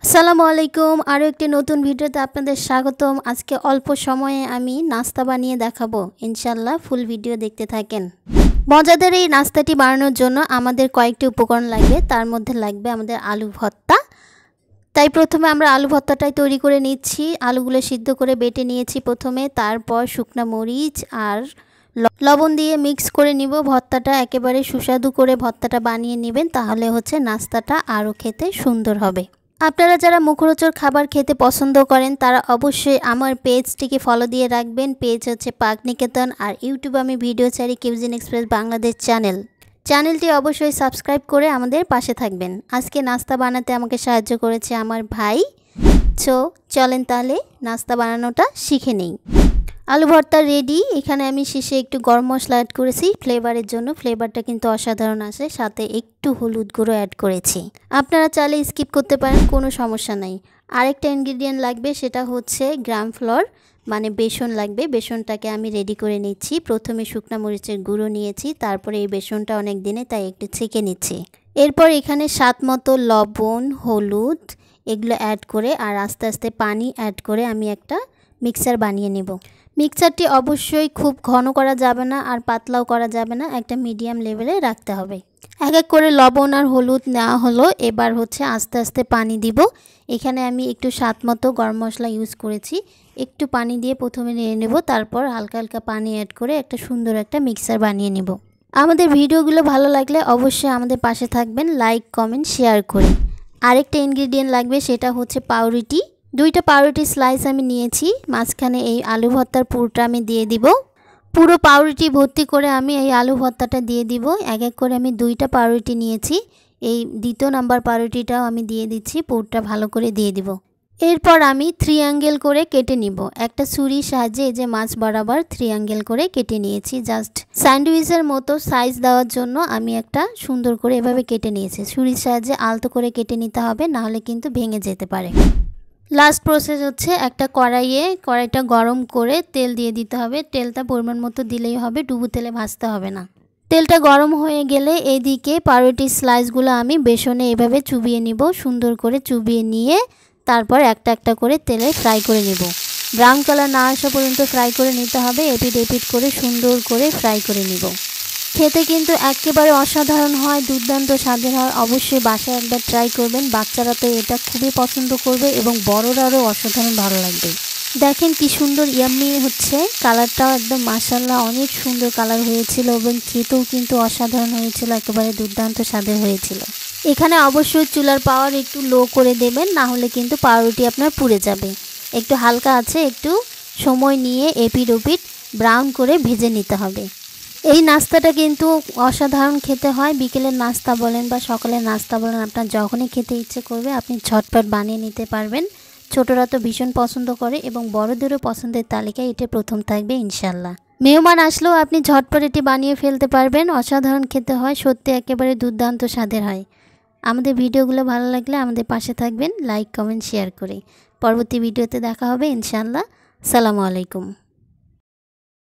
আসসালামু আলাইকুম। আরও একটি নতুন ভিডিওতে আপনাদের স্বাগতম। আজকে অল্প সময়ে আমি নাস্তা বানিয়ে দেখাবো, ইনশাল্লাহ ফুল ভিডিও দেখতে থাকেন। মজাদার এই নাস্তাটি বানানোর জন্য আমাদের কয়েকটি উপকরণ লাগবে। তার মধ্যে লাগবে আমাদের আলু ভর্তা। তাই প্রথমে আমরা আলু ভর্তাটাই তৈরি করে নিচ্ছি। আলুগুলো সিদ্ধ করে বেটে নিয়েছি প্রথমে, তারপর শুকনা মরিচ আর লবণ দিয়ে মিক্স করে নিব। ভর্তাটা একেবারে সুস্বাদু করে ভর্তাটা বানিয়ে নেবেন, তাহলে হচ্ছে নাস্তাটা আরও খেতে সুন্দর হবে। আপনারা যারা মুখরোচক খাবার খেতে পছন্দ করেন তারা অবশ্যই আমার পেজটিকে ফলো দিয়ে রাখবেন। পেজ হচ্ছে পাক নিকেতন, আর ইউটিউবে আমি ভিডিও ছাড়ি কিউজিন এক্সপ্রেস বাংলাদেশ চ্যানেলটি অবশ্যই সাবস্ক্রাইব করে আমাদের পাশে থাকবেন। আজকে নাস্তা বানাতে আমাকে সাহায্য করেছে আমার ভাই। চলেন তাহলে নাস্তা বানানোটা শিখে নেই। আলু ভর্তা রেডি। এখানে আমি শেষে একটু গরম মশলা অ্যাড করেছি ফ্লেভারের জন্য। ফ্লেভারটা কিন্তু অসাধারণ আসে। সাথে একটু হলুদ গুঁড়ো অ্যাড করেছি। আপনারা চাইলে স্কিপ করতে পারেন, কোনো সমস্যা নাই। আরেকটা ইনগ্রিডিয়েন্ট লাগবে, সেটা হচ্ছে গ্রাম ফ্লোর, মানে বেসন লাগবে। বেসনটাকে আমি রেডি করে নিচ্ছি। প্রথমে শুকনো মরিচের গুঁড়ো নিয়েছি, তারপরে এই বেসনটা অনেক দিনে তাই একটু ছেঁকে নিচ্ছি। এরপর এখানে স্বাদ মতো লবণ, হলুদ এগুলো অ্যাড করে আর আস্তে আস্তে পানি অ্যাড করে আমি একটা মিক্সার বানিয়ে নেব। মিক্সারটি অবশ্যই খুব ঘন করা যাবে না আর পাতলাও করা যাবে না, একটা মিডিয়াম লেভেলে রাখতে হবে। এক এক করে লবণ আর হলুদ নেওয়া হলো। এবার হচ্ছে আস্তে আস্তে পানি দিব। এখানে আমি একটু স্বাদ মতো গরম মশলা ইউজ করেছি। একটু পানি দিয়ে প্রথমে নিয়ে নেব, তারপর হালকা হালকা পানি অ্যাড করে একটা সুন্দর একটা মিক্সার বানিয়ে নেব। আমাদের ভিডিওগুলো ভালো লাগলে অবশ্যই আমাদের পাশে থাকবেন, লাইক কমেন্ট শেয়ার করে। আরেকটা ইনগ্রিডিয়েন্ট লাগবে, সেটা হচ্ছে পাউরুটি। 2টা পাউরুটি স্লাইস আমি নিয়েছি। মাঝখানে এই আলু ভর্তার পুরটা আমি দিয়ে দিব। পুরো পাউরুটি ভর্তি করে আমি এই আলু ভর্তাটা দিয়ে দিব। এক এক করে আমি 2টা পাউরুটি নিয়েছি। এই দ্বিতীয় নাম্বার পাউরুটিটাও আমি দিয়ে দিচ্ছি। পুরটা ভালো করে দিয়ে দিব। এরপর আমি 3 অ্যাঙ্গেল করে কেটে নিব। একটা ছুরির সাহায্যে এই যে মাছ বরাবর 3 অ্যাঙ্গেল করে কেটে নিয়েছি। জাস্ট স্যান্ডউইচের মতো সাইজ দেওয়ার জন্য আমি একটা সুন্দর করে এভাবে কেটে নিয়েছি। ছুরির সাহায্যে আলতো করে কেটে নিতে হবে, নাহলে কিন্তু ভেঙে যেতে পারে। লাস্ট প্রসেস হচ্ছে একটা কড়াইটা গরম করে তেল দিয়ে দিতে হবে। তেলটা পরিমাণ মতো দিলেই হবে, ডুবো তেলে ভাজতে হবে না। তেলটা গরম হয়ে গেলে এইদিকে পাউরুটির স্লাইসগুলো আমি বেসনে এভাবে চুবিয়ে নিব। সুন্দর করে চুবিয়ে নিয়ে তারপর একটা একটা করে তেলে ফ্রাই করে নিব। ব্রাউন কালার না আসা পর্যন্ত ফ্রাই করে নিতে হবে। এপিট এপিট করে সুন্দর করে ফ্রাই করে নিব। খেতে কিন্তু একেবারে অসাধারণ হয়, দুর্দান্ত স্বাদের হয়। অবশ্যই বাসায় একবার ট্রাই করবেন। বাচ্চারা তো এটা খুবই পছন্দ করবে এবং বড়রাও অসাধারণ ভালো লাগবে। দেখেন কি সুন্দর ইয়াম্মি হচ্ছে। কালারটাও একদম মাশাআল্লাহ অনেক সুন্দর কালার হয়েছিল এবং খেতেও কিন্তু অসাধারণ হয়েছিল, একেবারে দুর্দান্ত স্বাদের হয়েছিল। এখানে অবশ্যই চুলার পাওয়ার একটু লো করে দেবেন, না হলে কিন্তু পাউরুটি আপনার পুড়ে যাবে। একটু হালকা আছে, একটু সময় নিয়ে এপিট ওপিট ব্রাউন করে ভেজে নিতে হবে। এই নাস্তাটা কিন্তু অসাধারণ খেতে হয়। বিকেলের নাস্তা বলেন বা সকালের নাস্তা বলেন, আপনার যখনই খেতে ইচ্ছে করবে আপনি ঝটপট বানিয়ে নিতে পারবেন। ছোটরা তো ভীষণ পছন্দ করে এবং বড়দেরও পছন্দের তালিকায় এটা প্রথম থাকবে ইনশাল্লাহ। মেহমান আসলেও আপনি ঝটপট এটি বানিয়ে ফেলতে পারবেন। অসাধারণ খেতে হয়, সত্যি একেবারে দুর্দান্ত স্বাদের হয়। আমাদের ভিডিওগুলো ভালো লাগলে আমাদের পাশে থাকবেন, লাইক কমেন্ট শেয়ার করে। পরবর্তী ভিডিওতে দেখা হবে ইনশাল্লাহ। আসসালামু আলাইকুম।